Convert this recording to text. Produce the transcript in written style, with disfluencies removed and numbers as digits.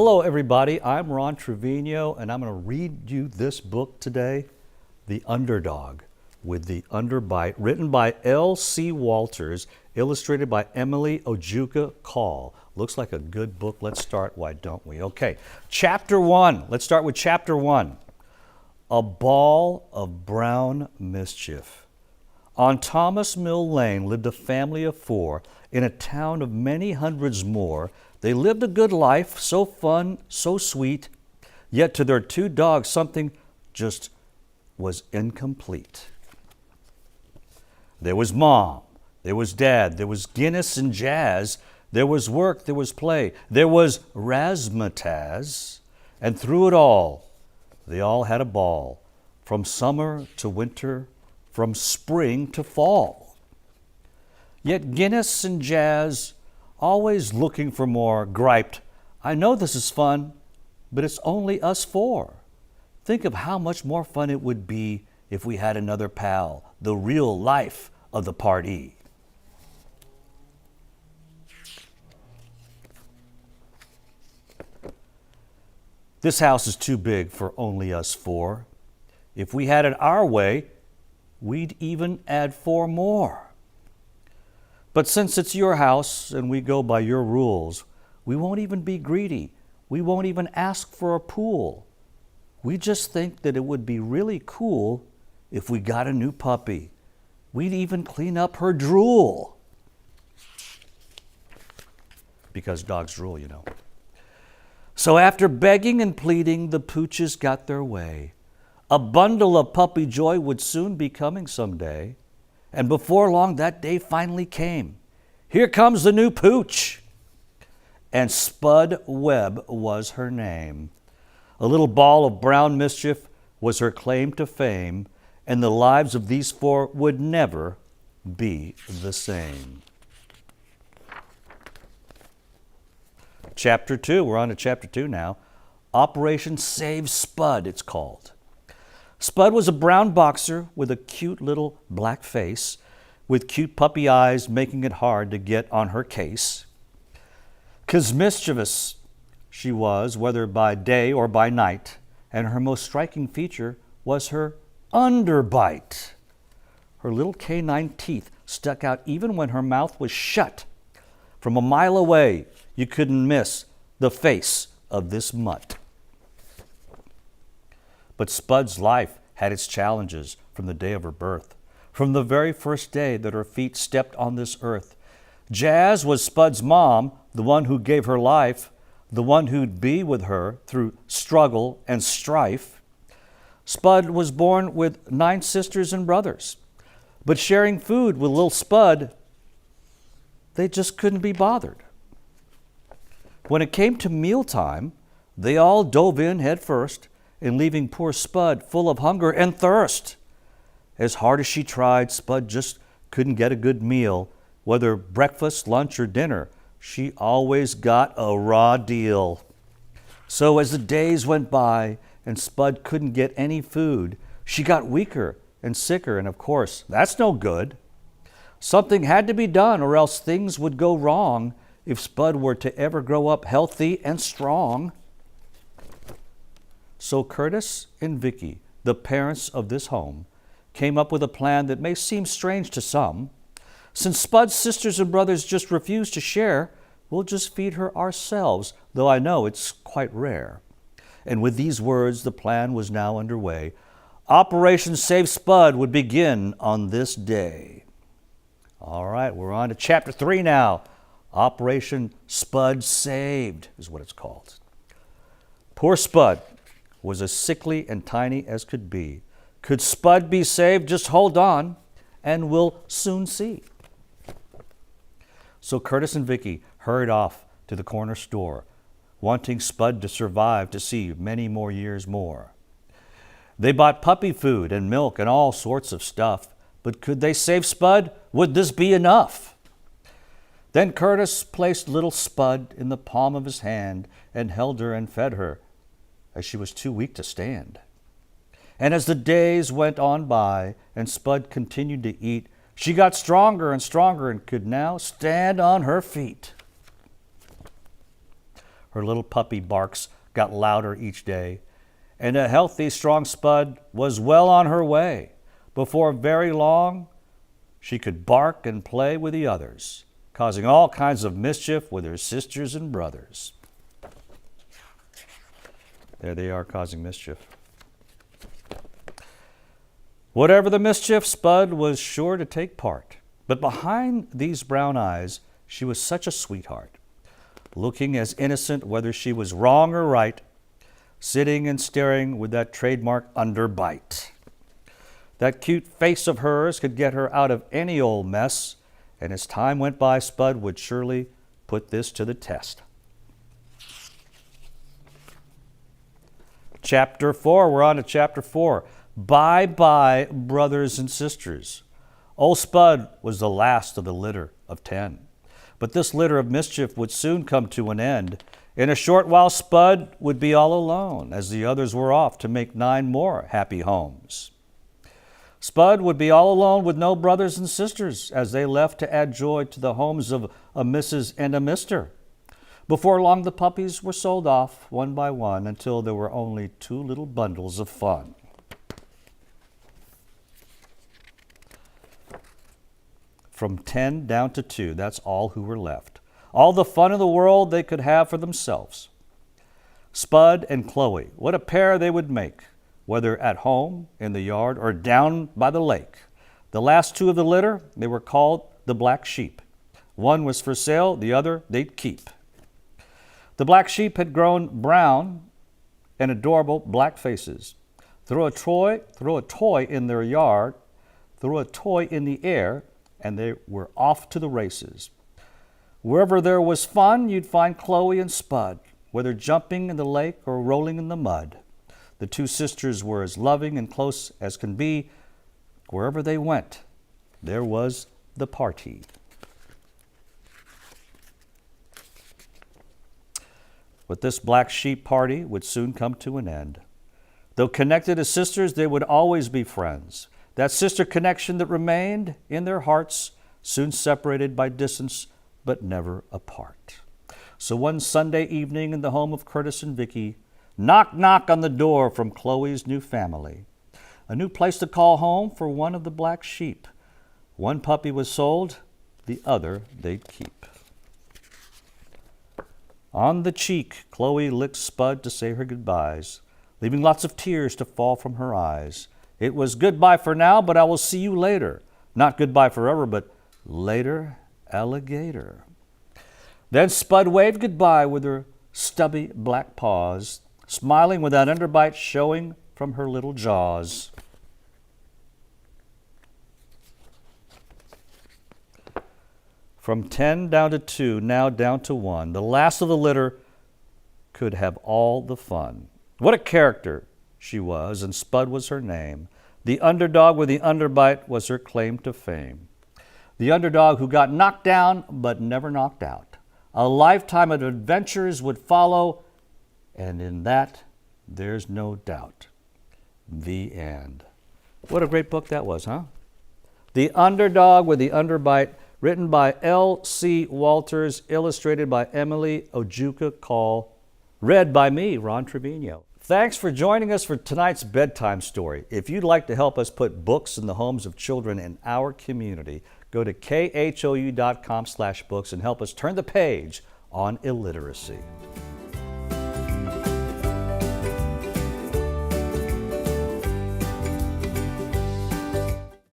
Hello, everybody. I'm Ron Treviño, and I'm going to read you this book today, The Underdog, with the Underbite, written by L.C. Walters, illustrated by Emily Ojuka Call. Looks like a good book. Let's start, why don't we? Okay, Chapter 1. Let's start with Chapter 1. A Ball of Brown Mischief. On Thomas Mill Lane lived a family of 4 in a town of many hundreds more. They lived a good life, so fun, so sweet, yet to their 2 dogs something just was incomplete. There was Mom, there was Dad, there was Guinness and Jazz, there was work, there was play, there was razzmatazz, and through it all, they all had a ball, from summer to winter, from spring to fall. Yet Guinness and Jazz, always looking for more, griped, "I know this is fun, but it's only us 4. Think of how much more fun it would be if we had another pal, the real life of the party." This house is too big for only us 4. If we had it our way, we'd even add 4 more. But since it's your house and we go by your rules, we won't even be greedy. We won't even ask for a pool. We just think that it would be really cool if we got a new puppy. We'd even clean up her drool. Because dogs drool, you know. So after begging and pleading, the pooches got their way. A bundle of puppy joy would soon be coming someday. And before long, that day finally came. Here comes the new pooch. And Spud Webb was her name. A little ball of brown mischief was her claim to fame, and the lives of these 4 would never be the same. Chapter 2, we're on to Chapter 2 now. Operation Save Spud, it's called. Spud was a brown boxer with a cute little black face, with cute puppy eyes making it hard to get on her case. 'Cause mischievous she was, whether by day or by night, and her most striking feature was her underbite. Her little canine teeth stuck out even when her mouth was shut. From a mile away, you couldn't miss the face of this mutt. But Spud's life had its challenges from the day of her birth, from the very first day that her feet stepped on this earth. Jazz was Spud's mom, the one who gave her life, the one who'd be with her through struggle and strife. Spud was born with 9 sisters and brothers, but sharing food with little Spud, they just couldn't be bothered. When it came to mealtime, they all dove in head first, and leaving poor Spud full of hunger and thirst. As hard as she tried, Spud just couldn't get a good meal. Whether breakfast, lunch, or dinner, she always got a raw deal. So as the days went by and Spud couldn't get any food, she got weaker and sicker, and of course, that's no good. Something had to be done or else things would go wrong if Spud were to ever grow up healthy and strong. So Curtis and Vicky, the parents of this home, came up with a plan that may seem strange to some. Since Spud's sisters and brothers just refuse to share, we'll just feed her ourselves, though I know it's quite rare. And with these words, the plan was now underway. Operation Save Spud would begin on this day. All right, we're on to Chapter 3 now. Operation Spud Saved is what it's called. Poor Spud was as sickly and tiny as could be. Could Spud be saved? Just hold on, and we'll soon see. So Curtis and Vicky hurried off to the corner store, wanting Spud to survive to see many more years more. They bought puppy food and milk and all sorts of stuff, but could they save Spud? Would this be enough? Then Curtis placed little Spud in the palm of his hand and held her and fed her, as she was too weak to stand. And as the days went on by and Spud continued to eat, she got stronger and stronger and could now stand on her feet. Her little puppy barks got louder each day, and a healthy, strong Spud was well on her way. Before very long, she could bark and play with the others, causing all kinds of mischief with her sisters and brothers. There they are, causing mischief. Whatever the mischief, Spud was sure to take part. But behind these brown eyes, she was such a sweetheart, looking as innocent whether she was wrong or right, sitting and staring with that trademark Underbite. That cute face of hers could get her out of any old mess, and as time went by, Spud would surely put this to the test. Chapter 4, we're on to Chapter 4. Bye-bye, brothers and sisters. Old Spud was the last of the litter of 10. But this litter of mischief would soon come to an end. In a short while, Spud would be all alone, as the others were off to make 9 more happy homes. Spud would be all alone with no brothers and sisters, as they left to add joy to the homes of a Mrs. and a Mr. Before long, the puppies were sold off one by one until there were only 2 little bundles of fun. From 10 down to 2, that's all who were left. All the fun in the world they could have for themselves. Spud and Chloe, what a pair they would make, whether at home, in the yard, or down by the lake. The last 2 of the litter, they were called the black sheep. One was for sale, the other they'd keep. The black sheep had grown brown and adorable black faces. Throw a toy in their yard, throw a toy in the air, and they were off to the races. Wherever there was fun, you'd find Chloe and Spud, whether jumping in the lake or rolling in the mud. The 2 sisters were as loving and close as can be. Wherever they went, there was the party. But this black sheep party would soon come to an end. Though connected as sisters, they would always be friends. That sister connection that remained in their hearts, soon separated by distance, but never apart. So one Sunday evening in the home of Curtis and Vicky, knock, knock on the door from Chloe's new family. A new place to call home for one of the black sheep. One puppy was sold, the other they'd keep. On the cheek, Chloe licked Spud to say her goodbyes, leaving lots of tears to fall from her eyes. It was goodbye for now, but I will see you later. Not goodbye forever, but later, alligator. Then Spud waved goodbye with her stubby black paws, smiling with that underbite showing from her little jaws. From 10 down to 2, now down to 1. The last of the litter could have all the fun. What a character she was, and Spud was her name. The underdog with the underbite was her claim to fame. The underdog who got knocked down but never knocked out. A lifetime of adventures would follow, and in that there's no doubt. The end. What a great book that was, huh? The Underdog with the Underbite, written by L.C. Walters, illustrated by Emily Ojuka Call, read by me, Ron Treviño. Thanks for joining us for tonight's bedtime story. If you'd like to help us put books in the homes of children in our community, go to khou.com/books and help us turn the page on illiteracy.